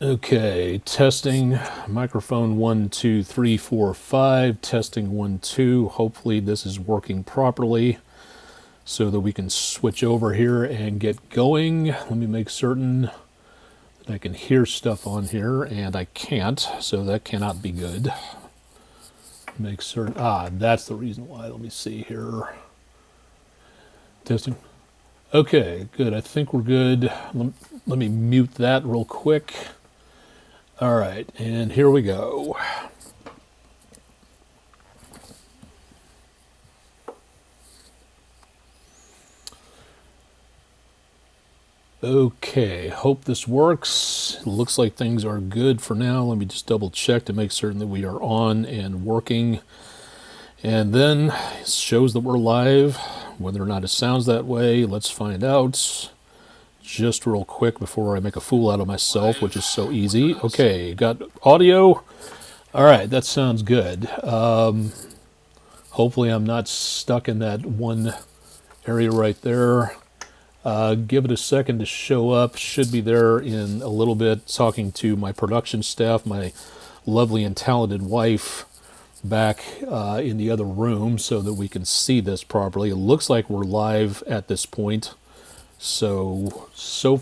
Okay, testing microphone 1, 2, 3, 4, 5, testing 1, 2. Hopefully this is working properly so that we can switch over here and get going. Let me make certain that I can hear stuff on here, and I can't, so that cannot be good. Make certain, that's the reason why. Let me see here. Testing. Okay, good. I think we're good. Let me mute that real quick. All right, and here we go. Okay, hope this works. Looks like things are good for now. Let me just double check to make certain that we are on and working. And then it shows that we're live. Whether or not it sounds that way, let's find out. Just real quick before I make a fool out of myself, which is so easy. Okay, got audio. All right, that sounds good. Hopefully I'm not stuck in that one area right there. Give it a second to show up. Should be there in a little bit. Talking to my production staff, my lovely and talented wife back in the other room so that we can see this properly. It looks like we're live at this point. So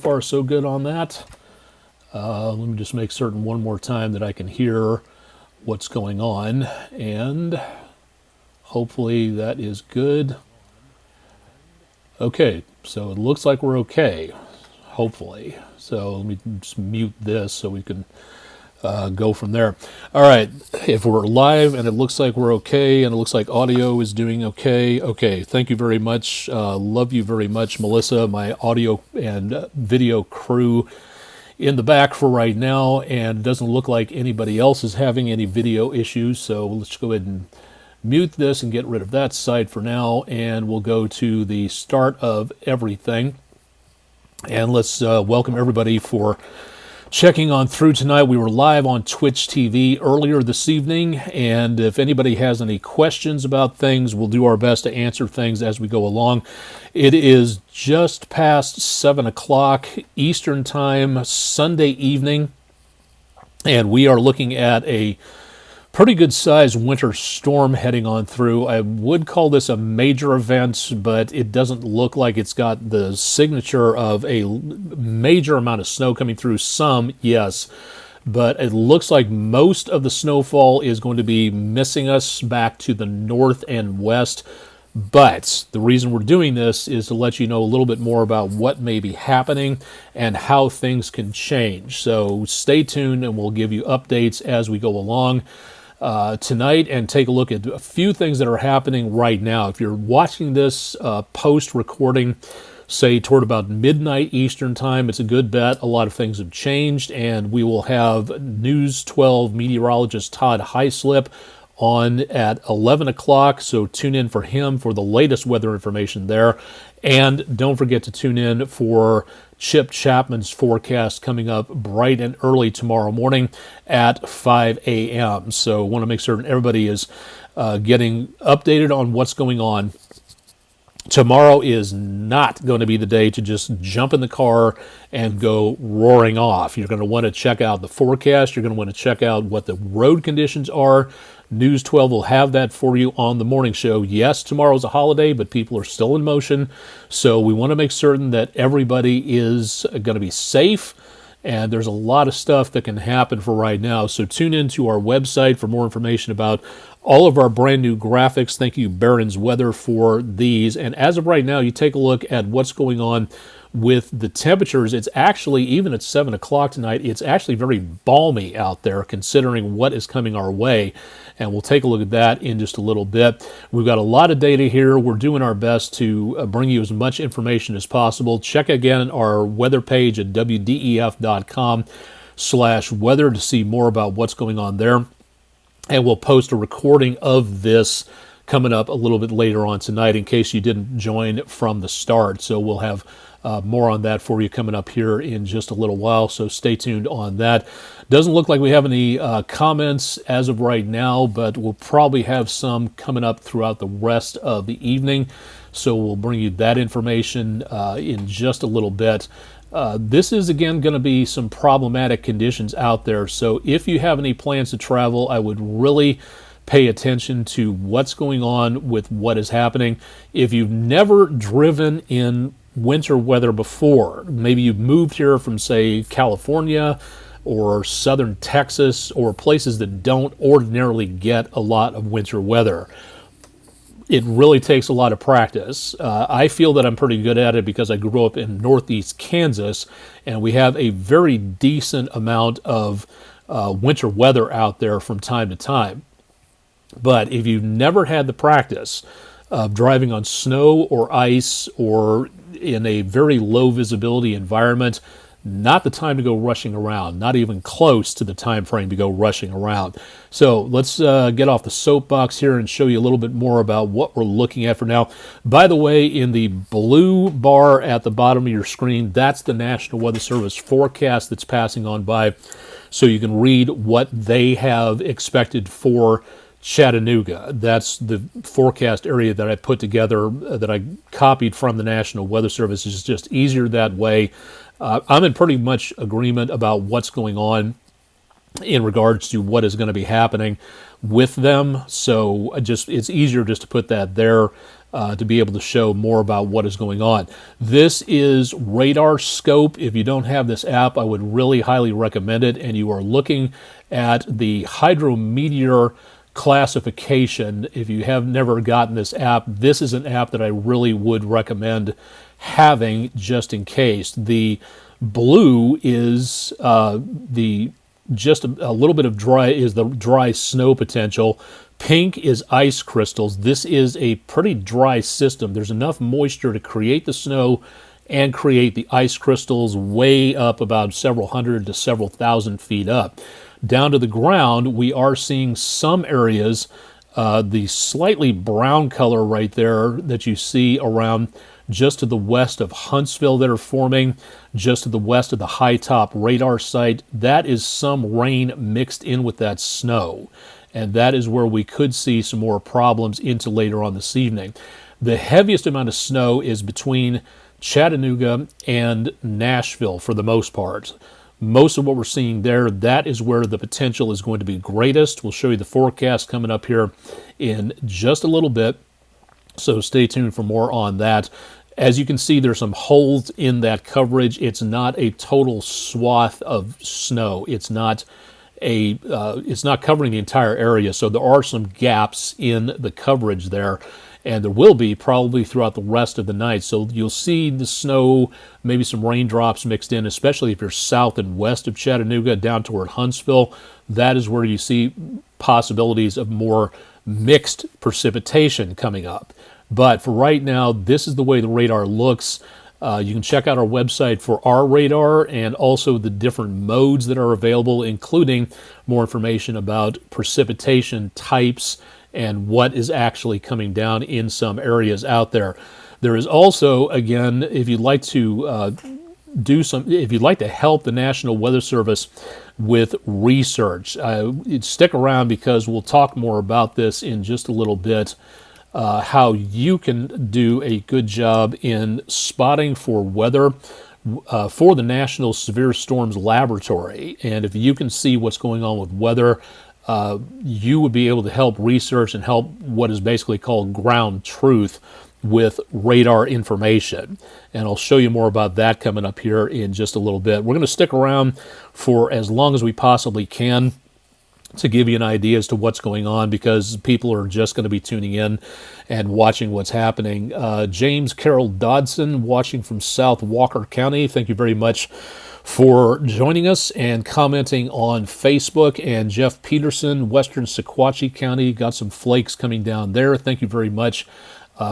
far so good on that. Let me just make certain one more time that I can hear what's going on, and hopefully that is good. Okay, so it looks like we're okay, hopefully. So let me just mute this so we can go from there. All right, if we're live and it looks like we're okay and it looks like audio is doing okay, thank you very much. Love you very much, Melissa, my audio and video crew in the back for right now, and it doesn't look like anybody else is having any video issues, so let's go ahead and mute this and get rid of that side for now, and we'll go to the start of everything. And let's welcome everybody for checking on through tonight. We were live on Twitch TV earlier this evening, and if anybody has any questions about things, we'll do our best to answer things as we go along. It is just past 7 o'clock Eastern Time, Sunday evening, and we are looking at a pretty good sized winter storm heading on through. I would call this a major event, but it doesn't look like it's got the signature of a major amount of snow coming through. Some, yes, but it looks like most of the snowfall is going to be missing us back to the north and west. But the reason we're doing this is to let you know a little bit more about what may be happening and how things can change. So stay tuned and we'll give you updates as we go along tonight, and take a look at a few things that are happening right now. If you're watching this post-recording, say toward about midnight Eastern Time, it's a good bet a lot of things have changed, and we will have News 12 meteorologist Todd Heislip on at 11 o'clock, so tune in for him for the latest weather information there. And don't forget to tune in for Chip Chapman's forecast coming up bright and early tomorrow morning at 5 a.m. So want to make certain everybody is getting updated on what's going on. Tomorrow is not going to be the day to just jump in the car and go roaring off. You're going to want to check out the forecast. You're going to want to check out what the road conditions are. News 12 will have that for you on the morning show. Yes, tomorrow's a holiday, but people are still in motion. So we want to make certain that everybody is going to be safe. And there's a lot of stuff that can happen for right now. So tune in to our website for more information about all of our brand new graphics. Thank you, Barron's Weather, for these. And as of right now, you take a look at what's going on with the temperatures. It's actually, even at 7 o'clock tonight, it's actually very balmy out there considering what is coming our way. And we'll take a look at that in just a little bit. We've got a lot of data here. We're doing our best to bring you as much information as possible. Check again our weather page at wdef.com/weather to see more about what's going on there. And we'll post a recording of this coming up a little bit later on tonight in case you didn't join from the start. So we'll have more on that for you coming up here in just a little while, so stay tuned on that. Doesn't look like we have any comments as of right now, but we'll probably have some coming up throughout the rest of the evening, so we'll bring you that information in just a little bit. This is, again, going to be some problematic conditions out there. So if you have any plans to travel, I would really pay attention to what's going on with what is happening. If you've never driven in winter weather before, maybe you've moved here from, say, California or southern Texas or places that don't ordinarily get a lot of winter weather, it really takes a lot of practice. I feel that I'm pretty good at it because I grew up in northeast Kansas, and we have a very decent amount of winter weather out there from time to time. But if you've never had the practice of driving on snow or ice or in a very low visibility environment, not the time to go rushing around, not even close to the time frame to go rushing around. So let's get off the soapbox here and show you a little bit more about what we're looking at for now. By the way, in the blue bar at the bottom of your screen, that's the National Weather Service forecast that's passing on by, so you can read what they have expected for Chattanooga. That's the forecast area that I put together, that I copied from the National Weather Service. It's just easier that way. I'm in pretty much agreement about what's going on in regards to what is going to be happening with them. So it's easier just to put that there to be able to show more about what is going on. This is Radar Scope. If you don't have this app, I would really highly recommend it. And you are looking at the hydrometeor classification. If you have never gotten this app, this is an app that I really would recommend having just in case. The blue is just a little bit of dry, is the dry snow potential. Pink is ice crystals. This is a pretty dry system. There's enough moisture to create the snow and create the ice crystals way up about several hundred to several thousand feet up. Down to the ground, we are seeing some areas, the slightly brown color right there that you see around just to the west of Huntsville that are forming, just to the west of the high top radar site. That is some rain mixed in with that snow. And that is where we could see some more problems into later on this evening. The heaviest amount of snow is between Chattanooga and Nashville for the most part. Most of what we're seeing there, that is where the potential is going to be greatest. We'll show you the forecast coming up here in just a little bit, so stay tuned for more on that. As you can see, there's some holes in that coverage. It's not a total swath of snow. It's not covering the entire area, so there are some gaps in the coverage there. And there will be probably throughout the rest of the night. So you'll see the snow, maybe some raindrops mixed in, especially if you're south and west of Chattanooga down toward Huntsville. That is where you see possibilities of more mixed precipitation coming up. But for right now, this is the way the radar looks. You can check out our website for our radar and also the different modes that are available, including more information about precipitation types and what is actually coming down in some areas out there. There is also, again, if you'd like to if you'd like to help the National Weather Service with research, stick around because we'll talk more about this in just a little bit. How you can do a good job in spotting for weather for the National Severe Storms Laboratory. And if you can see what's going on with weather, you would be able to help research and help what is basically called ground truth with radar information. And I'll show you more about that coming up here in just a little bit. We're going to stick around for as long as we possibly can to give you an idea as to what's going on, because people are just going to be tuning in and watching what's happening. James Carroll Dodson, watching from South Walker County, thank you very much for joining us and commenting on Facebook. And Jeff Peterson, Western Sequatchie County, got some flakes coming down there. Thank you very much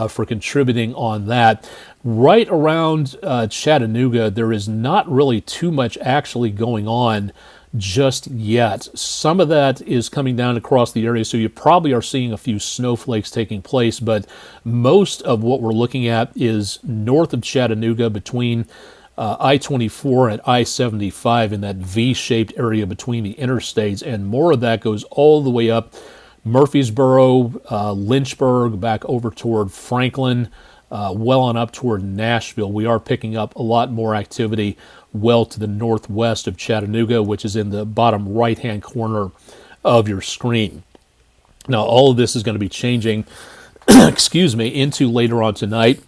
for contributing on that. Right around Chattanooga, there is not really too much actually going on just yet. Some of that is coming down across the area, so you probably are seeing a few snowflakes taking place, but most of what we're looking at is north of Chattanooga between I-24 and I-75 in that V-shaped area between the interstates, and more of that goes all the way up Murfreesboro, Lynchburg, back over toward Franklin, well on up toward Nashville. We are picking up a lot more activity well to the northwest of Chattanooga, which is in the bottom right-hand corner of your screen. Now, all of this is going to be changing, excuse me, into later on tonight.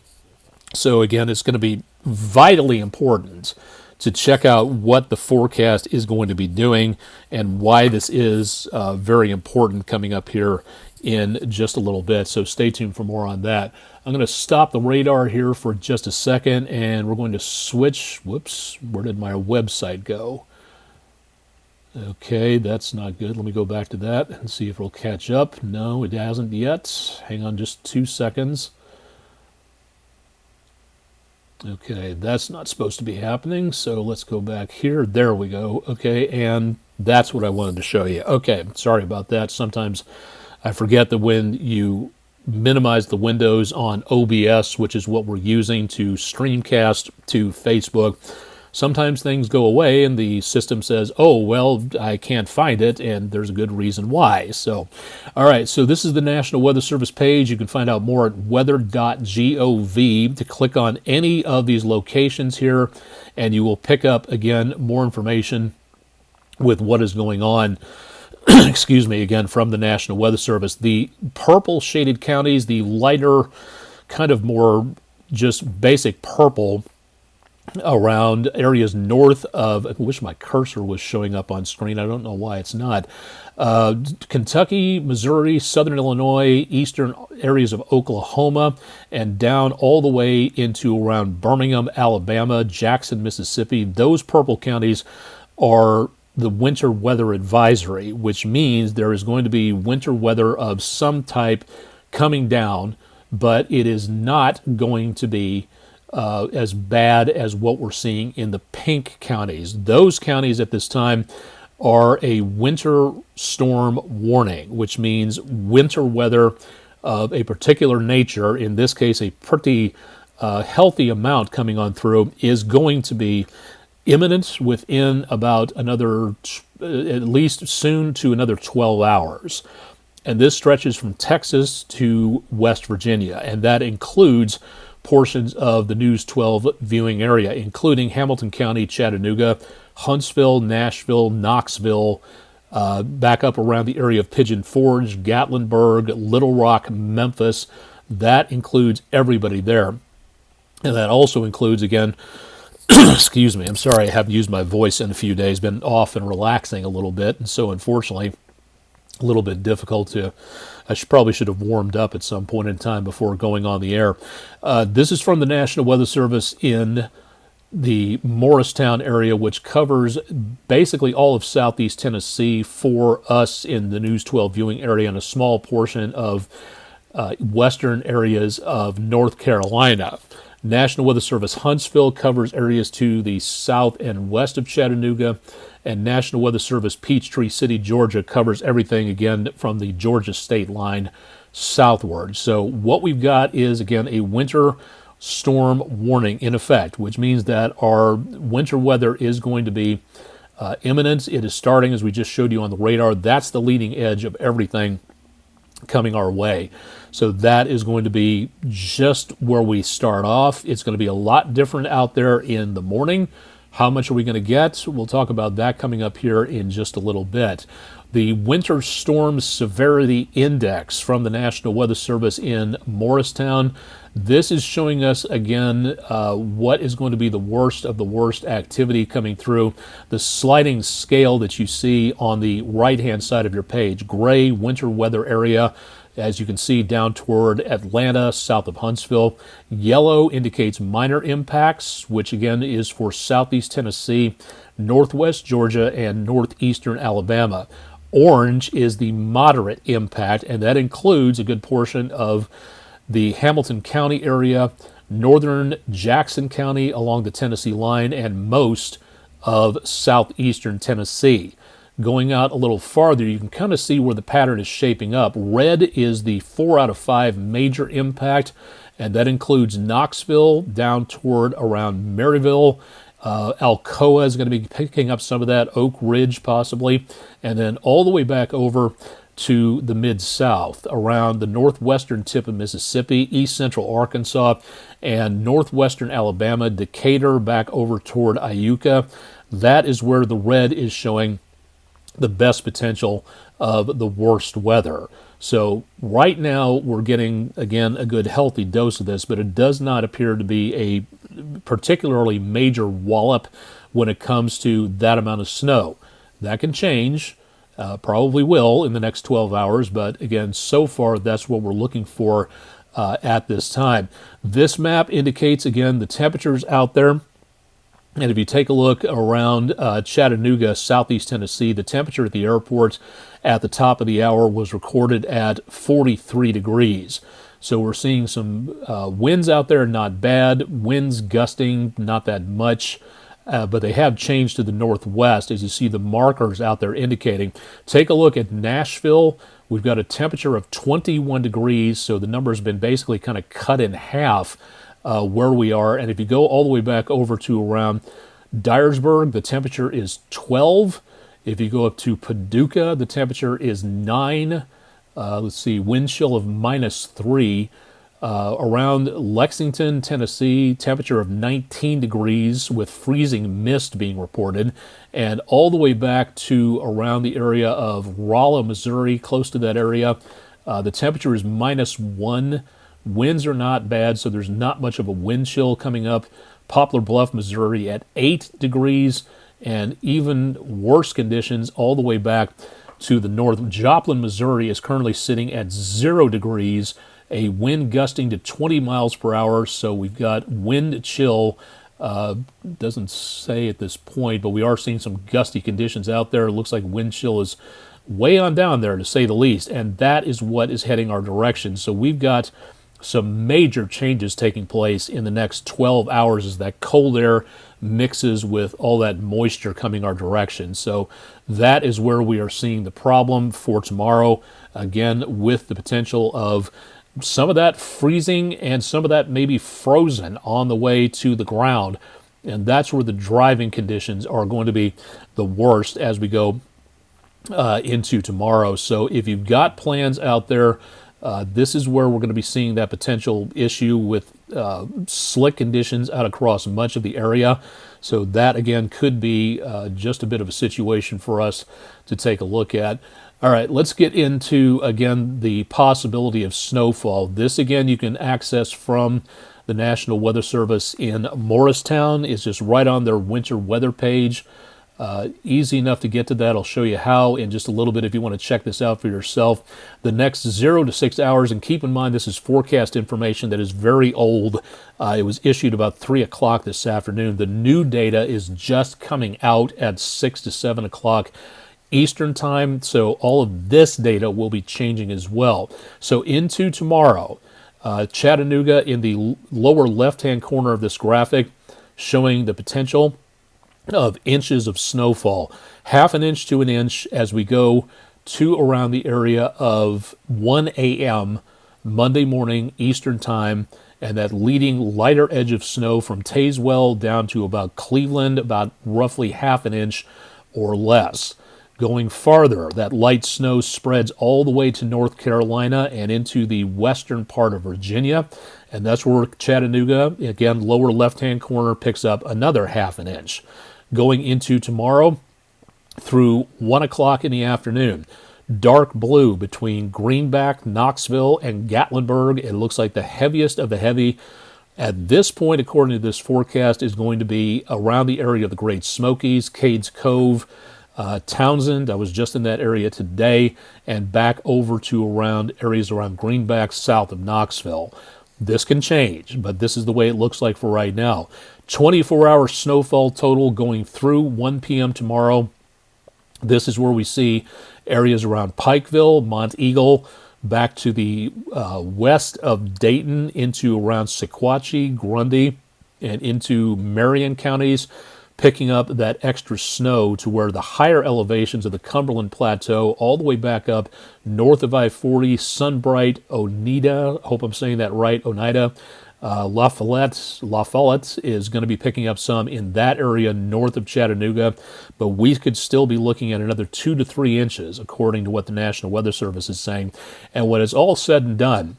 So again, it's going to be vitally important to check out what the forecast is going to be doing and why this is very important coming up here in just a little bit. So stay tuned for more on that. I'm going to stop the radar here for just a second, and we're going to switch. Whoops, where did my website go? Okay, that's not good. Let me go back to that and see if it'll catch up. No, it hasn't yet. Hang on just 2 seconds. Okay, that's not supposed to be happening, so let's go back here. There we go. Okay, and that's what I wanted to show you. Okay, sorry about that. Sometimes I forget that when you minimize the windows on OBS, which is what we're using to streamcast to Facebook, sometimes things go away and the system says, oh, well, I can't find it, and there's a good reason why. So, all right, so this is the National Weather Service page. You can find out more at weather.gov to click on any of these locations here, and you will pick up, again, more information with what is going on, excuse me, again, from the National Weather Service. The purple shaded counties, the lighter, kind of more just basic purple, around areas north of, I wish my cursor was showing up on screen. I don't know why it's not. Kentucky, Missouri, southern Illinois, eastern areas of Oklahoma, and down all the way into around Birmingham, Alabama, Jackson, Mississippi. Those purple counties are the winter weather advisory, which means there is going to be winter weather of some type coming down, but it is not going to be as bad as what we're seeing in the pink counties. Those counties at this time are a winter storm warning, which means winter weather of a particular nature, in this case a pretty healthy amount coming on through, is going to be imminent within about another, at least soon to another 12 hours. And this stretches from Texas to West Virginia, and that includes portions of the News 12 viewing area, including Hamilton County, Chattanooga, Huntsville, Nashville, Knoxville, back up around the area of Pigeon Forge, Gatlinburg, Little Rock, Memphis. That includes everybody there. And that also includes, again, excuse me, I'm sorry, I haven't used my voice in a few days, been off and relaxing a little bit, and so unfortunately, a little bit difficult to, probably should have warmed up at some point in time before going on the air. This is from the National Weather Service in the Morristown area, which covers basically all of southeast Tennessee for us in the News 12 viewing area, and a small portion of western areas of North Carolina. National Weather Service Huntsville covers areas to the south and west of Chattanooga, and National Weather Service Peachtree City, Georgia covers everything, again, from the Georgia state line southward. So what we've got is, again, a winter storm warning in effect, which means that our winter weather is going to be imminent. It is starting, as we just showed you on the radar. That's the leading edge of everything coming our way. So that is going to be just where we start off. It's going to be a lot different out there in the morning. How much are we going to get? We'll talk about that coming up here in just a little bit. The Winter Storm Severity Index from the National Weather Service in Morristown. This is showing us, again, what is going to be the worst of the worst activity coming through. The sliding scale that you see on the right-hand side of your page. Gray, winter weather area, as you can see, down toward Atlanta, south of Huntsville. Yellow indicates minor impacts, which again is for southeast Tennessee, northwest Georgia, and northeastern Alabama. Orange is the moderate impact, and that includes a good portion of the Hamilton County area, northern Jackson County along the Tennessee line, and most of southeastern Tennessee. Going out a little farther, you can kind of see where the pattern is shaping up. Red is the 4 out of 5 major impact, and that includes Knoxville down toward around Maryville. Alcoa is going to be picking up some of that, Oak Ridge possibly, and then all the way back over to the mid-south, around the northwestern tip of Mississippi, east-central Arkansas, and northwestern Alabama, Decatur, back over toward Iuka. That is where the red is showing the best potential of the worst weather. So right now we're getting, again, a good healthy dose of this, but it does not appear to be a particularly major wallop when it comes to that amount of snow. That can change. Probably will in the next 12 hours, but again, so far that's what we're looking for at this time. This map indicates, again, the temperatures out there. And if you take a look around Chattanooga, southeast Tennessee, the temperature at the airport at the top of the hour was recorded at 43 degrees. So we're seeing some winds out there, not bad. Winds gusting, not that much. But they have changed to the northwest, as you see the markers out there indicating. Take a look at Nashville. We've got a temperature of 21 degrees, so the number has been basically kind of cut in half where we are. And if you go all the way back over to around Dyersburg, the temperature is 12. If you go up to Paducah, the temperature is 9. Let's see, wind chill of -3. Around Lexington, Tennessee, temperature of 19 degrees with freezing mist being reported. And all the way back to around the area of Rolla, Missouri, close to that area, the temperature is -1. Winds are not bad, so there's not much of a wind chill coming up. Poplar Bluff, Missouri at 8 degrees, and even worse conditions all the way back to the north. Joplin, Missouri is currently sitting at 0 degrees, a wind gusting to 20 miles per hour, so we've got wind chill. Doesn't say at this point, but we are seeing some gusty conditions out there. It looks like wind chill is way on down there, to say the least, and that is what is heading our direction. So we've got some major changes taking place in the next 12 hours as that cold air mixes with all that moisture coming our direction. So that is where we are seeing the problem for tomorrow, again, with the potential of some of that freezing and some of that maybe frozen on the way to the ground. And that's where the driving conditions are going to be the worst as we go into tomorrow. So if you've got plans out there, this is where we're going to be seeing that potential issue with slick conditions out across much of the area. So that, again, could be just a bit of a situation for us to take a look at. All right, let's get into, again, the possibility of snowfall. This, again, you can access from the National Weather Service in Morristown. It's just right on their winter weather page. Easy enough to get to that. I'll show you how in just a little bit if you want to check this out for yourself. The next 0 to 6 hours, and keep in mind this is forecast information that is very old. It was issued about 3 o'clock this afternoon. The new data is just coming out at 6 to 7 o'clock Eastern time, so all of this data will be changing as well. So into tomorrow, Chattanooga in the lower left-hand corner of this graphic showing the potential of inches of snowfall, 1/2 inch to 1 inch as we go to around the area of 1 a.m. Monday morning Eastern time, and that leading lighter edge of snow from Tazewell down to about Cleveland, about roughly 1/2 inch or less. Going farther, that light snow spreads all the way to North Carolina and into the western part of Virginia, and that's where Chattanooga, again, lower left-hand corner, picks up another 1/2 inch. Going into tomorrow through 1 o'clock in the afternoon, dark blue between Greenback, Knoxville, and Gatlinburg. It looks like the heaviest of the heavy at this point, according to this forecast, is going to be around the area of the Great Smokies, Cades Cove, Townsend. I was just in that area today, and back over to around areas around Greenback, south of Knoxville. This can change, but this is the way it looks like for right now. 24-hour snowfall total going through 1 p.m. tomorrow. This is where we see areas around Pikeville, Mont Eagle, back to the west of Dayton into around Sequatchie, Grundy, and into Marion counties, picking up that extra snow to where the higher elevations of the Cumberland Plateau, all the way back up north of I-40, Sunbright, Oneida, hope I'm saying that right, Oneida, La Follette is going to be picking up some in that area north of Chattanooga, but we could still be looking at another 2 to 3 inches, according to what the National Weather Service is saying. And when it's all said and done,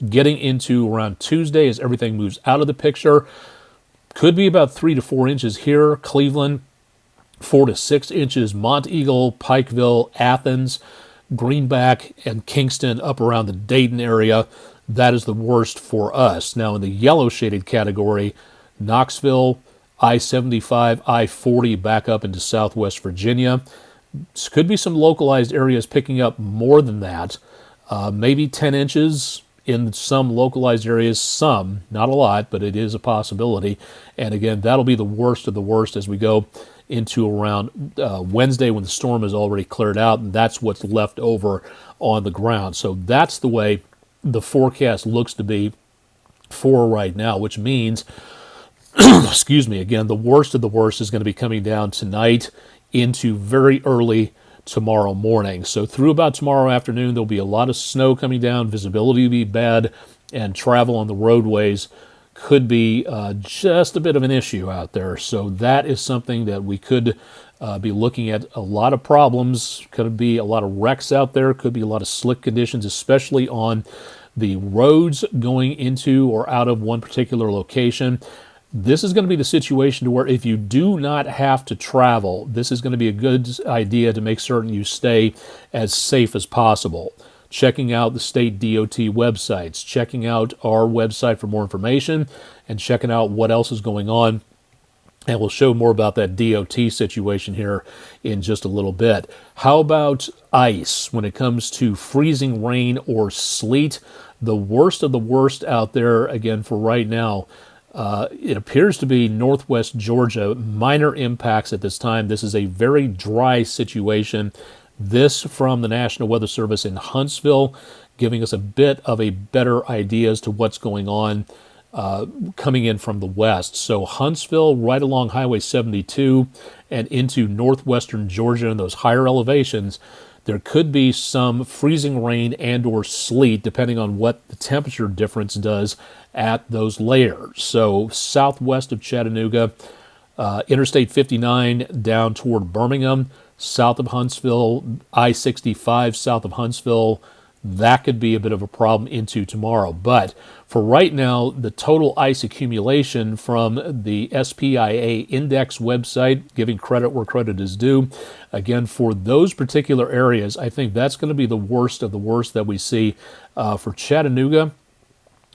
getting into around Tuesday as everything moves out of the picture, could be about 3 to 4 inches here, Cleveland, 4 to 6 inches, Monteagle, Pikeville, Athens, Greenback, and Kingston up around the Dayton area. That is the worst for us. Now, in the yellow shaded category, Knoxville, I-75, I-40 back up into Southwest Virginia. This could be some localized areas picking up more than that. Maybe 10 inches in some localized areas, some, not a lot, but it is a possibility. And again, that'll be the worst of the worst as we go into around Wednesday when the storm is already cleared out, and that's what's left over on the ground. So that's the way the forecast looks to be for right now, which means, excuse me, again, the worst of the worst is going to be coming down tonight into very early tomorrow morning. So through about tomorrow afternoon, there'll be a lot of snow coming down, visibility will be bad, and travel on the roadways could be just a bit of an issue out there. So that is something that we could be looking at. A lot of problems, could be a lot of wrecks out there, could be a lot of slick conditions, especially on the roads going into or out of one particular location. This is going to be the situation to where if you do not have to travel, this is going to be a good idea to make certain you stay as safe as possible. Checking out the state DOT websites, checking out our website for more information, and checking out what else is going on. And we'll show more about that DOT situation here in just a little bit. How about ice when it comes to freezing rain or sleet? The worst of the worst out there, again, for right now, it appears to be northwest Georgia. Minor impacts at this time. This is a very dry situation. This from the National Weather Service in Huntsville, giving us a bit of a better idea as to what's going on coming in from the west. So Huntsville, right along Highway 72 and into northwestern Georgia and those higher elevations, there could be some freezing rain and or sleet, depending on what the temperature difference does at those layers. So southwest of Chattanooga, Interstate 59 down toward Birmingham, south of Huntsville, I-65 south of Huntsville, that could be a bit of a problem into tomorrow. But for right now, the total ice accumulation from the SPIA Index website, giving credit where credit is due, again, for those particular areas, I think that's going to be the worst of the worst that we see. For Chattanooga,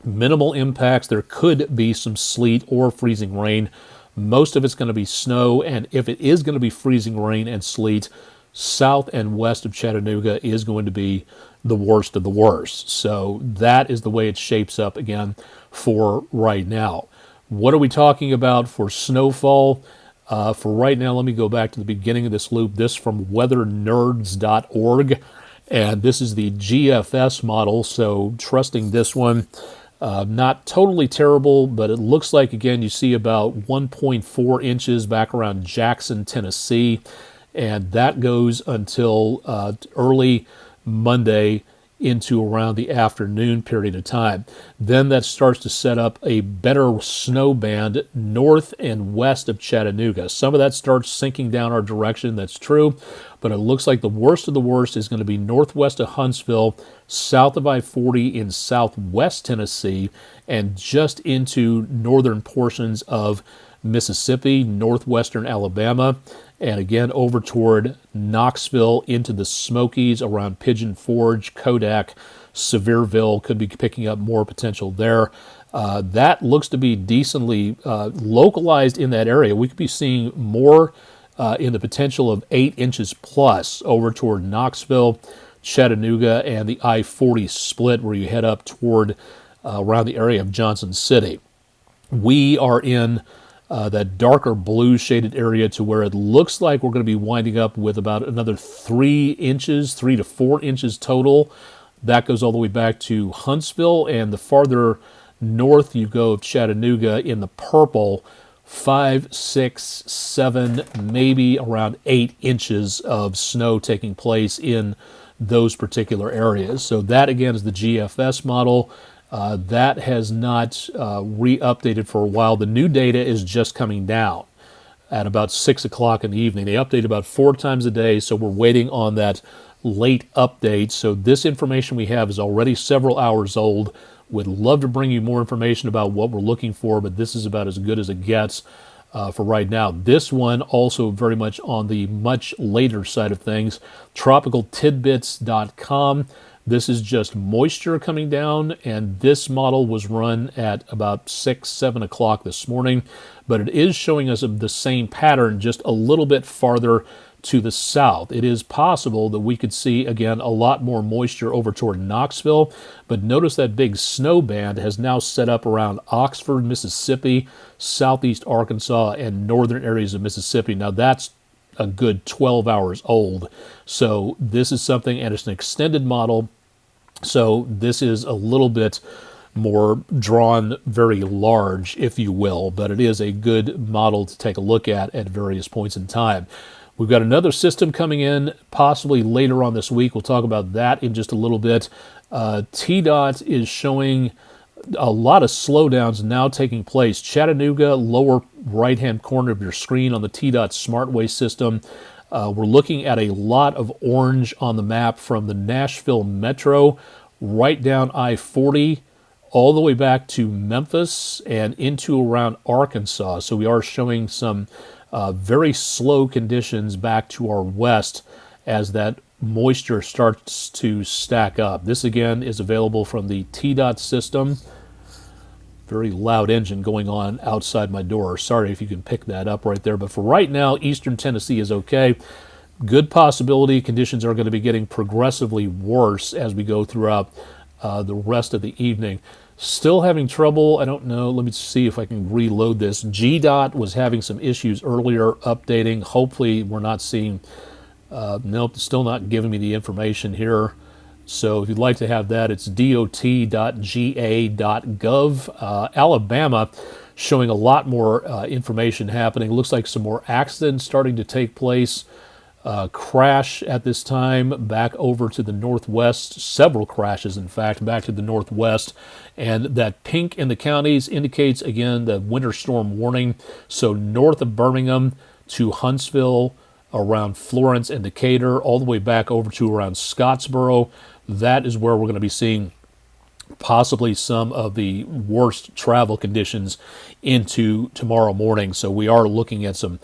minimal impacts. There could be some sleet or freezing rain. Most of it's going to be snow, and if it is going to be freezing rain and sleet, south and west of Chattanooga is going to be the worst of the worst. So that is the way it shapes up again for right now. What are we talking about for snowfall? For right now, let me go back to the beginning of this loop. This from weathernerds.org, and this is the GFS model, so trusting this one. Not totally terrible, but it looks like, again, you see about 1.4 inches back around Jackson, Tennessee, and that goes until early Monday into around the afternoon period of time. Then that starts to set up a better snow band north and west of Chattanooga. Some of that starts sinking down our direction, that's true, but it looks like the worst of the worst is going to be northwest of Huntsville, south of I-40 in southwest Tennessee, and just into northern portions of Mississippi, northwestern Alabama, and again over toward Knoxville into the Smokies around Pigeon Forge, Kodak, Sevierville could be picking up more potential there. That looks to be decently localized in that area. We could be seeing more in the potential of 8 inches plus over toward Knoxville, Chattanooga, and the I-40 split where you head up toward around the area of Johnson City. We are in that darker blue shaded area to where it looks like we're going to be winding up with about another 3 inches, 3 to 4 inches total. That goes all the way back to Huntsville, and the farther north you go of Chattanooga in the purple, 5, 6, 7, maybe around 8 inches of snow taking place in those particular areas. So that again is the GFS model. That has not re-updated for a while. The new data is just coming down at about 6 o'clock in the evening. They update about 4 times a day, so we're waiting on that late update. So this information we have is already several hours old. Would love to bring you more information about what we're looking for, but this is about as good as it gets for right now. This one also very much on the much later side of things. TropicalTidbits.com. This is just moisture coming down, and this model was run at about 6, 7 o'clock this morning, but it is showing us the same pattern just a little bit farther to the south. It is possible that we could see, again, a lot more moisture over toward Knoxville, but notice that big snow band has now set up around Oxford, Mississippi, southeast Arkansas, and northern areas of Mississippi. Now that's a good 12 hours old. So this is something, and it's an extended model. So this is a little bit more drawn, very large, if you will, but it is a good model to take a look at various points in time. We've got another system coming in possibly later on this week. We'll talk about that in just a little bit. TDOT is showing a lot of slowdowns now taking place. Chattanooga, lower right-hand corner of your screen on the TDOT SmartWay system. We're looking at a lot of orange on the map from the Nashville Metro right down I-40 all the way back to Memphis and into around Arkansas. So we are showing some very slow conditions back to our west as that moisture starts to stack up. This again is available from the TDOT system. Very loud engine going on outside my door. Sorry if you can pick that up right there. But for right now, eastern Tennessee is okay. Good possibility conditions are going to be getting progressively worse as we go throughout the rest of the evening. Still having trouble. I don't know. Let me see if I can reload this. GDOT was having some issues earlier updating. Hopefully we're not seeing... nope, still not giving me the information here. So if you'd like to have that, it's dot.ga.gov. Alabama showing a lot more information happening. Looks like some more accidents starting to take place. Crash at this time back over to the northwest. Several crashes, in fact, back to the northwest. And that pink in the counties indicates, again, the winter storm warning. So north of Birmingham to Huntsville, around Florence and Decatur, all the way back over to around Scottsboro. That is where we're going to be seeing possibly some of the worst travel conditions into tomorrow morning. So we are looking at some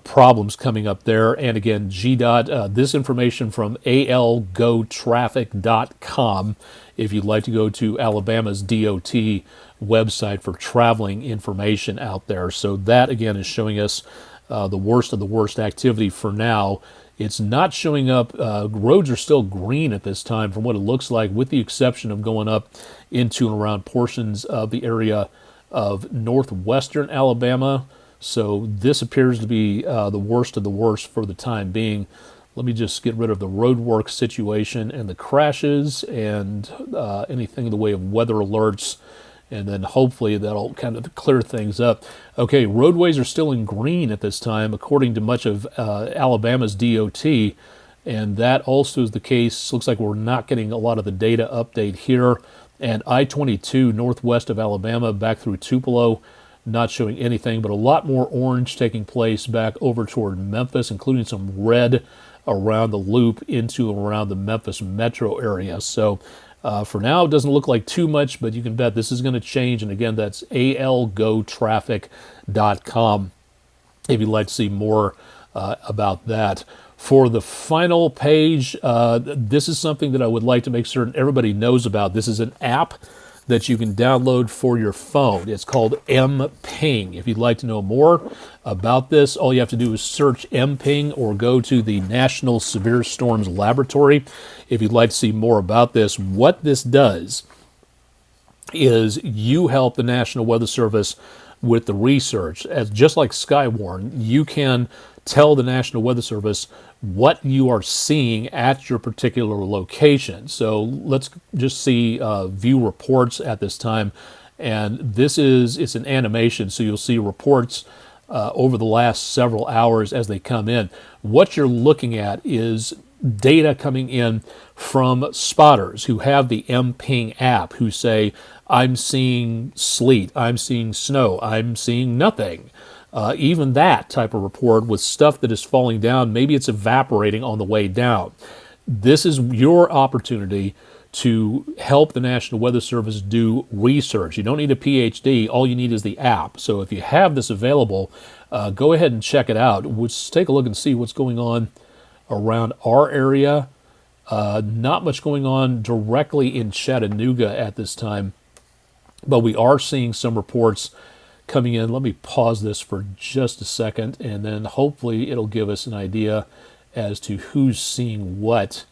problems coming up there. And again, GDOT, this information from algotraffic.com if you'd like to go to Alabama's DOT website for traveling information out there. So that, again, is showing us the worst of the worst activity for now. It's not showing up. Roads are still green at this time from what it looks like, with the exception of going up into and around portions of the area of northwestern Alabama. So this appears to be the worst of the worst for the time being. Let me just get rid of the roadwork situation and the crashes and anything in the way of weather alerts. And then hopefully that'll kind of clear things up. Okay, roadways are still in green at this time, according to much of Alabama's DOT. And that also is the case. Looks like we're not getting a lot of the data update here. And I-22 northwest of Alabama back through Tupelo, not showing anything, but a lot more orange taking place back over toward Memphis, including some red around the loop into and around the Memphis metro area. So for now, it doesn't look like too much, but you can bet this is going to change. And again, that's algotraffic.com if you'd like to see more about that. For the final page, this is something that I would like to make certain everybody knows about. This is an app that you can download for your phone. It's called mPING. If you'd like to know more about this, all you have to do is search mPING or go to the National Severe Storms Laboratory. If you'd like to see more about this, what this does is you help the National Weather Service with the research. As just like Skywarn, you can tell the National Weather Service what you are seeing at your particular location. So let's just see view reports at this time. And this is, it's an animation, so you'll see reports over the last several hours as they come in. What you're looking at is data coming in from spotters who have the mPING app, who say, I'm seeing sleet, I'm seeing snow, I'm seeing nothing. Even that type of report with stuff that is falling down, maybe it's evaporating on the way down. This is your opportunity to help the National Weather Service do research. You don't need a PhD. All you need is the app. So if you have this available, go ahead and check it out. Let's take a look and see what's going on around our area. Not much going on directly in Chattanooga at this time, but we are seeing some reports coming in. Let me pause this for just a second, and then hopefully it'll give us an idea as to who's seeing what.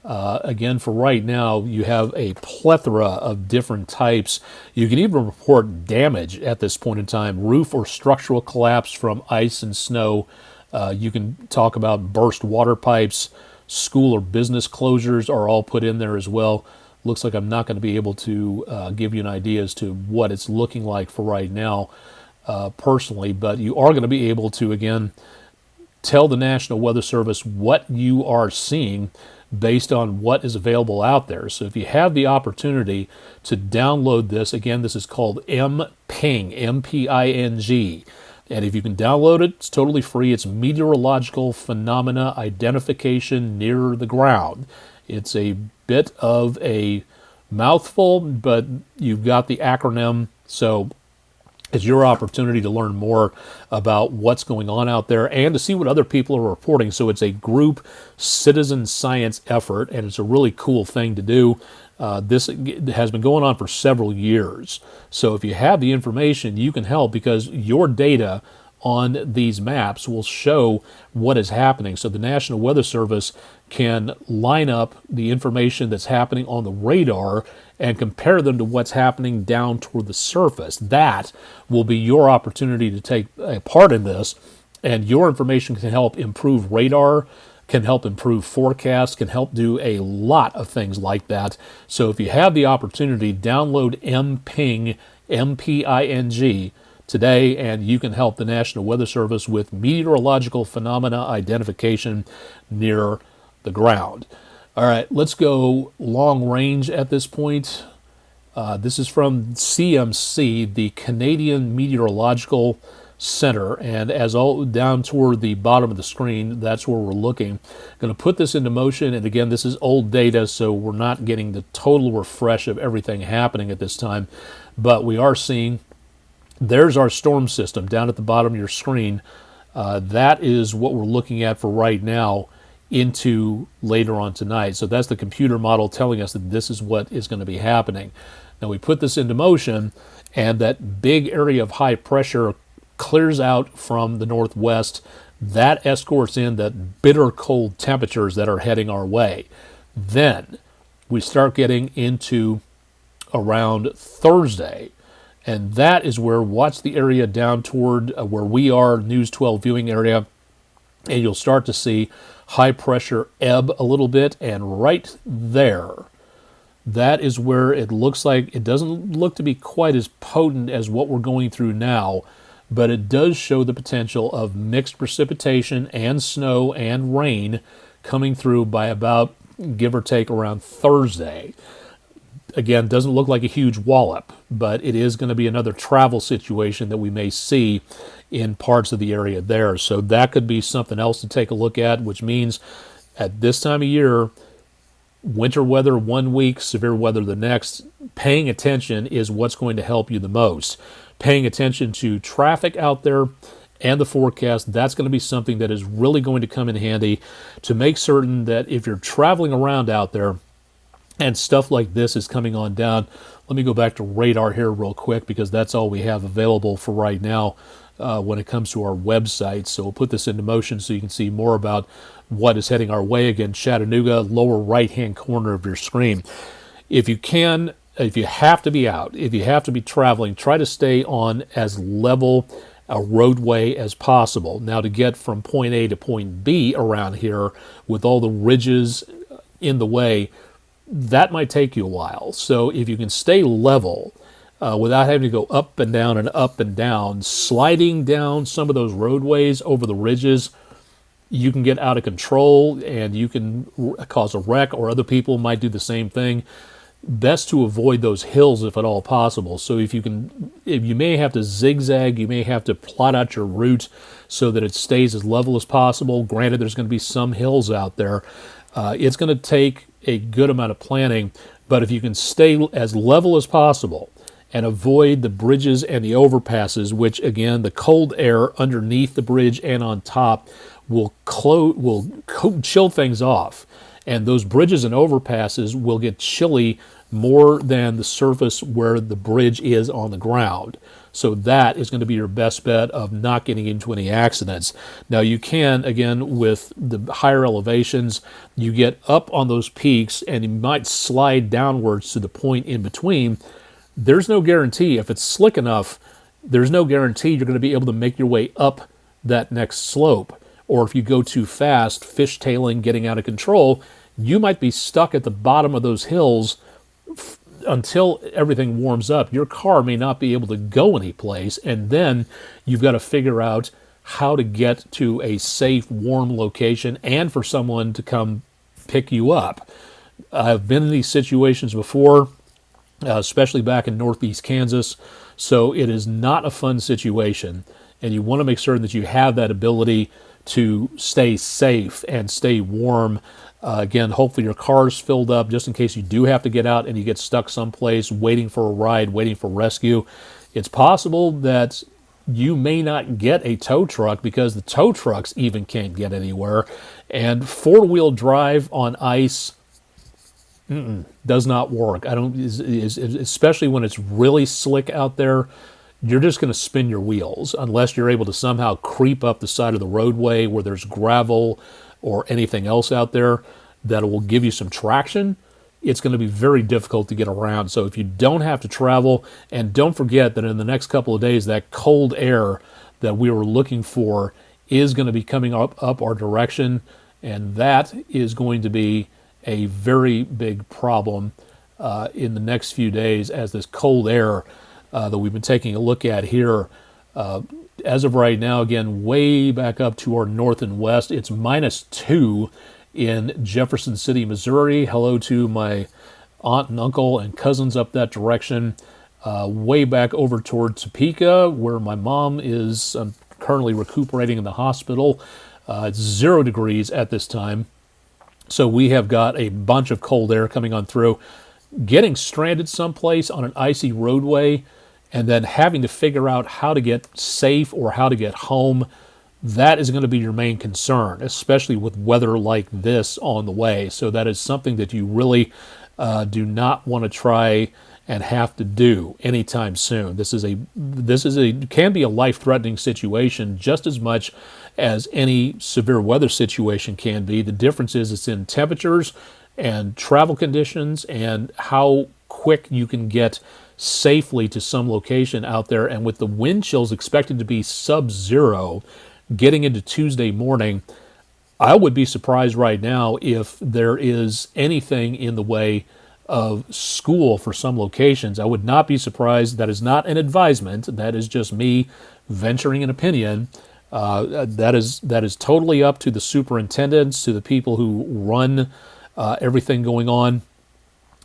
Again, for right now, you have a plethora of different types. You can even report damage at this point in time, roof or structural collapse from ice and snow. You can talk about burst water pipes, school or business closures are all put in there as well. Looks like I'm not going to be able to give you an idea as to what it's looking like for right now personally, but you are going to be able to, again, tell the National Weather Service what you are seeing based on what is available out there. So if you have the opportunity to download this, again, this is called mPING, M-P-I-N-G. And if you can download it, it's totally free. It's Meteorological Phenomena Identification Near the Ground. It's a bit of a mouthful, but you've got the acronym. So it's your opportunity to learn more about what's going on out there and to see what other people are reporting. So it's a group citizen science effort, and it's a really cool thing to do. This has been going on for several years. So if you have the information, you can help, because your data on these maps will show what is happening. So the National Weather Service can line up the information that's happening on the radar and compare them to what's happening down toward the surface. That will be your opportunity to take a part in this, and your information can help improve radar, can help improve forecasts, can help do a lot of things like that. So if you have the opportunity, download mPING, M-P-I-N-G, today, and you can help the National Weather Service with meteorological phenomena identification near the ground. All right, let's go long range at this point. This is from CMC, the Canadian Meteorological Center, and as all down toward the bottom of the screen, that's where we're looking. Going to put this into motion, and again, this is old data, so we're not getting the total refresh of everything happening at this time, but we are seeing there's our storm system down at the bottom of your screen. That is what we're looking at for right now into later on tonight. So that's the computer model telling us that this is what is going to be happening. Now we put this into motion, and that big area of high pressure clears out from the northwest. That escorts in that bitter cold temperatures that are heading our way. Then we start getting into around Thursday, and that is where, watch the area down toward where we are, News 12 viewing area, and you'll start to see high pressure ebb a little bit, and right there, that is where it looks like it doesn't look to be quite as potent as what we're going through now, but it does show the potential of mixed precipitation and snow and rain coming through by about, give or take, around Thursday. Again, doesn't look like a huge wallop, but it is going to be another travel situation that we may see in parts of the area there. So that could be something else to take a look at, which means at this time of year, winter weather one week, severe weather the next, paying attention is what's going to help you the most. Paying attention to traffic out there and the forecast, that's going to be something that is really going to come in handy to make certain that if you're traveling around out there and stuff like this is coming on down. Let me go back to radar here real quick, because that's all we have available for right now when it comes to our website. So we'll put this into motion so you can see more about what is heading our way. Again, Chattanooga, lower right-hand corner of your screen. If you can, if you have to be out, if you have to be traveling, try to stay on as level a roadway as possible. Now, to get from point A to point B around here with all the ridges in the way, that might take you a while. So if you can stay level without having to go up and down, sliding down some of those roadways over the ridges, you can get out of control and you can cause a wreck, or other people might do the same thing. Best to avoid those hills if at all possible. So if you may have to zigzag, you may have to plot out your route so that it stays as level as possible. Granted, there's going to be some hills out there. It's going to take a good amount of planning, but if you can stay as level as possible and avoid the bridges and the overpasses, which again, the cold air underneath the bridge and on top will chill things off. And those bridges and overpasses will get chilly more than the surface where the bridge is on the ground. So that is going to be your best bet of not getting into any accidents. Now you can, again, with the higher elevations, you get up on those peaks and you might slide downwards to the point in between. There's no guarantee. If it's slick enough, there's no guarantee you're going to be able to make your way up that next slope. Or if you go too fast, fishtailing, getting out of control, you might be stuck at the bottom of those hills until everything warms up. Your car may not be able to go anyplace, and then you've got to figure out how to get to a safe, warm location and for someone to come pick you up. I've been in these situations before, especially back in northeast Kansas, so it is not a fun situation, and you want to make certain that you have that ability to stay safe and stay warm. Again, hopefully your car's filled up just in case you do have to get out and you get stuck someplace waiting for a ride, waiting for rescue. It's possible that you may not get a tow truck because the tow trucks even can't get anywhere. And four-wheel drive on ice does not work. Especially when it's really slick out there. You're just going to spin your wheels unless you're able to somehow creep up the side of the roadway where there's gravel or anything else out there that will give you some traction. It's going to be very difficult to get around. So if you don't have to travel, and don't forget that in the next couple of days, that cold air that we were looking for is going to be coming up our direction, and that is going to be a very big problem in the next few days as this cold air that we've been taking a look at here. As of right now, again, way back up to our north and west, it's -2 in Jefferson City, Missouri. Hello to my aunt and uncle and cousins up that direction. Way back over toward Topeka, where my mom is currently recuperating in the hospital. It's 0 degrees at this time. So we have got a bunch of cold air coming on through. Getting stranded someplace on an icy roadway and then having to figure out how to get safe or how to get home, that is going to be your main concern, especially with weather like this on the way. So that is something that you really do not want to try and have to do anytime soon. This can be a life-threatening situation just as much as any severe weather situation can be. The difference is it's in temperatures and travel conditions and how quick you can get safely to some location out there. And with the wind chills expected to be sub-zero getting into Tuesday morning, I would be surprised right now if there is anything in the way of school for some locations. I would not be surprised. That is not an advisement. That is just me venturing an opinion. That is totally up to the superintendents, to the people who run everything going on.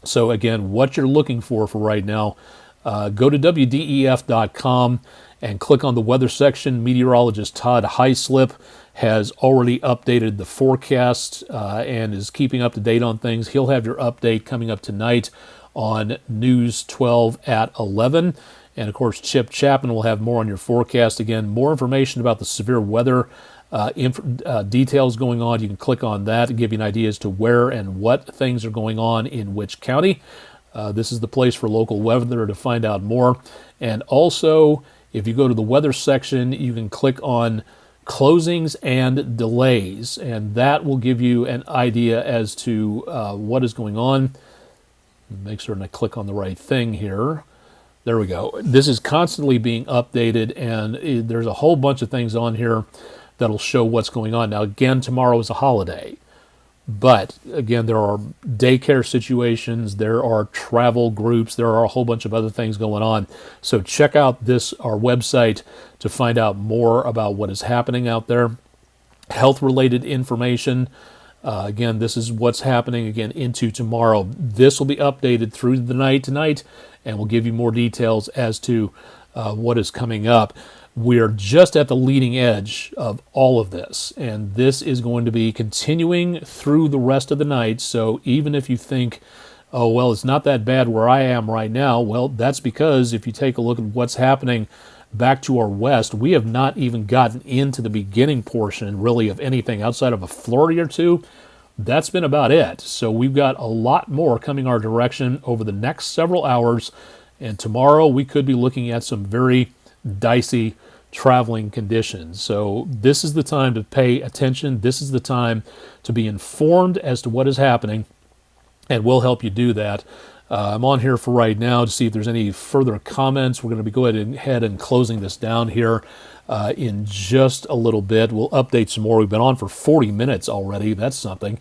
So again, what you're looking for right now, go to WDEF.com and click on the weather section. Meteorologist Todd Heislip has already updated the forecast and is keeping up to date on things. He'll have your update coming up tonight on News 12 at 11. And of course, Chip Chapman will have more on your forecast. Again, more information about the severe weather details going on. You can click on that to give you an idea as to where and what things are going on in which county. This is the place for local weather to find out more. And also, if you go to the weather section, you can click on closings and delays, and that will give you an idea as to what is going on. Make certain I click on the right thing here. There we go. This is constantly being updated, and there's a whole bunch of things on here that'll show what's going on. Now, again, tomorrow is a holiday, but again, there are daycare situations, there are travel groups, there are a whole bunch of other things going on. So check out our website to find out more about what is happening out there. health-related information. Again, this is what's happening again into tomorrow. This will be updated through the night tonight, and we'll give you more details as to what is coming up. We are just at the leading edge of all of this, and this is going to be continuing through the rest of the night. So even if you think, oh, well, it's not that bad where I am right now, well, that's because if you take a look at what's happening back to our west, we have not even gotten into the beginning portion, really, of anything outside of a flurry or two. That's been about it. So we've got a lot more coming our direction over the next several hours, and tomorrow we could be looking at some very dicey traveling conditions. So this is the time to pay attention. This is the time to be informed as to what is happening, and we'll help you do that. I'm on here for right now to see if there's any further comments. We're going to be going ahead and closing this down here in just a little bit. We'll update some more. We've been on for 40 minutes already. That's something.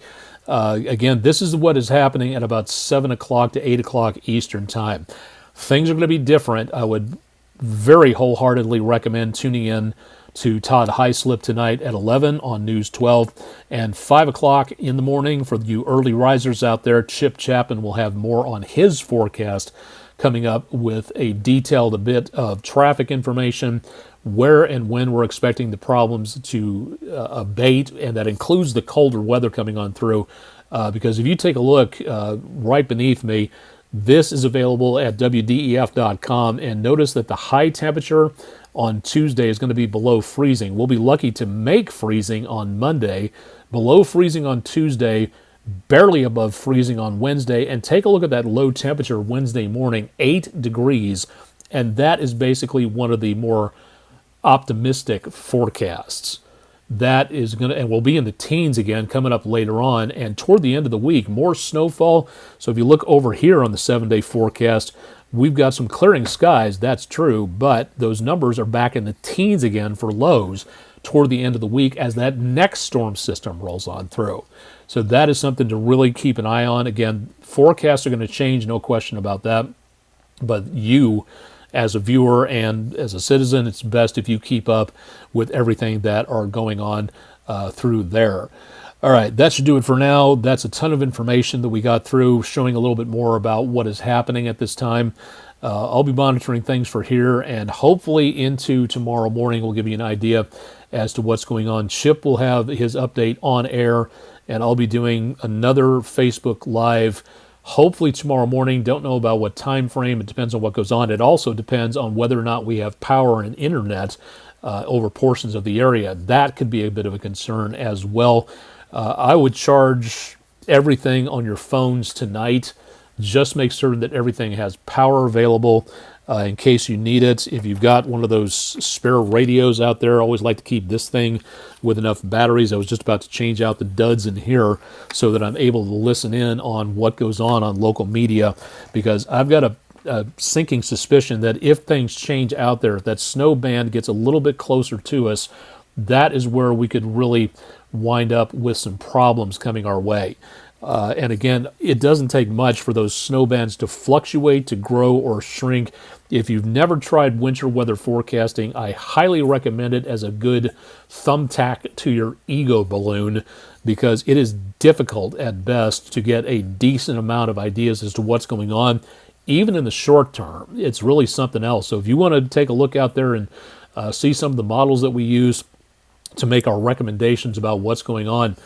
Again, this is what is happening at about 7 o'clock to 8 o'clock Eastern Time. Things are going to be different. I would very wholeheartedly recommend tuning in to Todd Heislip tonight at 11 on News 12, and 5 o'clock in the morning for you early risers out there. Chip Chapman will have more on his forecast coming up with a detailed bit of traffic information, where and when we're expecting the problems to abate, and that includes the colder weather coming on through. Because if you take a look right beneath me, this is available at WDEF.com, and notice that the high temperature on Tuesday is going to be below freezing. We'll be lucky to make freezing on Monday, below freezing on Tuesday, barely above freezing on Wednesday, and take a look at that low temperature Wednesday morning, 8 degrees, and that is basically one of the more optimistic forecasts. That is going to, and we'll be in the teens again coming up later on, and toward the end of the week, more snowfall. So if you look over here on the 7-day forecast, we've got some clearing skies, that's true, but those numbers are back in the teens again for lows toward the end of the week as that next storm system rolls on through. So that is something to really keep an eye on. Again, forecasts are going to change, no question about that, but you, as a viewer and as a citizen, it's best if you keep up with everything that are going on through there. All right, that should do it for now. That's a ton of information that we got through, showing a little bit more about what is happening at this time. I'll be monitoring things for here, and hopefully into tomorrow morning we'll give you an idea as to what's going on. Chip will have his update on air, and I'll be doing another Facebook Live hopefully tomorrow morning. Don't know about what time frame. It depends on what goes on. It also depends on whether or not we have power and internet over portions of the area. That could be a bit of a concern as well. I would charge everything on your phones tonight. Just make certain that everything has power available in case you need it. If you've got one of those spare radios out there, I always like to keep this thing with enough batteries. I was just about to change out the duds in here so that I'm able to listen in on what goes on local media, because I've got a sinking suspicion that if things change out there, if that snow band gets a little bit closer to us, that is where we could really wind up with some problems coming our way. And again, it doesn't take much for those snow bands to fluctuate, to grow, or shrink. If you've never tried winter weather forecasting, I highly recommend it as a good thumbtack to your ego balloon, because it is difficult at best to get a decent amount of ideas as to what's going on, even in the short term. It's really something else. So if you want to take a look out there and see some of the models that we use to make our recommendations about what's going on,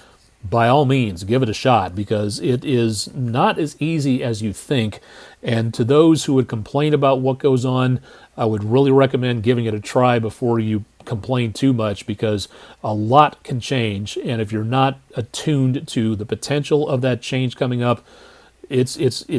by all means, give it a shot, because it is not as easy as you think. And to those who would complain about what goes on, I would really recommend giving it a try before you complain too much, because a lot can change. And if you're not attuned to the potential of that change coming up, it's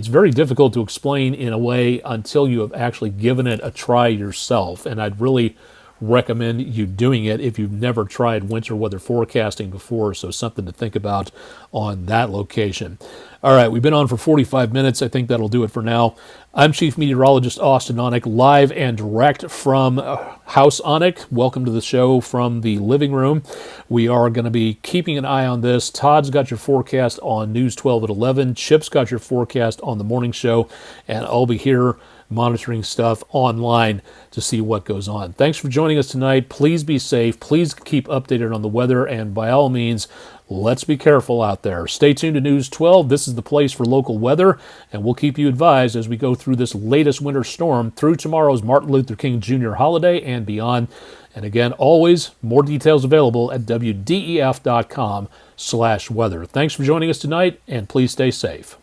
very difficult to explain in a way until you have actually given it a try yourself. And I'd really recommend you doing it if you've never tried winter weather forecasting before. So something to think about on that location. All right, we've been on for 45 minutes. I think that'll do it for now. I'm Chief Meteorologist Austin Onek, live and direct from House Onek. Welcome to the show from the living room. We are going to be keeping an eye on this. Todd's got your forecast on News 12 at 11. Chip's got your forecast on the morning show, and I'll be here monitoring stuff online to see what goes on. Thanks for joining us tonight. Please be safe. Please keep updated on the weather, and by all means, let's be careful out there. Stay tuned to News 12. This is the place for local weather, and we'll keep you advised as we go through this latest winter storm through tomorrow's Martin Luther King Jr. holiday and beyond. And again, always more details available at WDEF.com/weather. Thanks for joining us tonight, and please stay safe.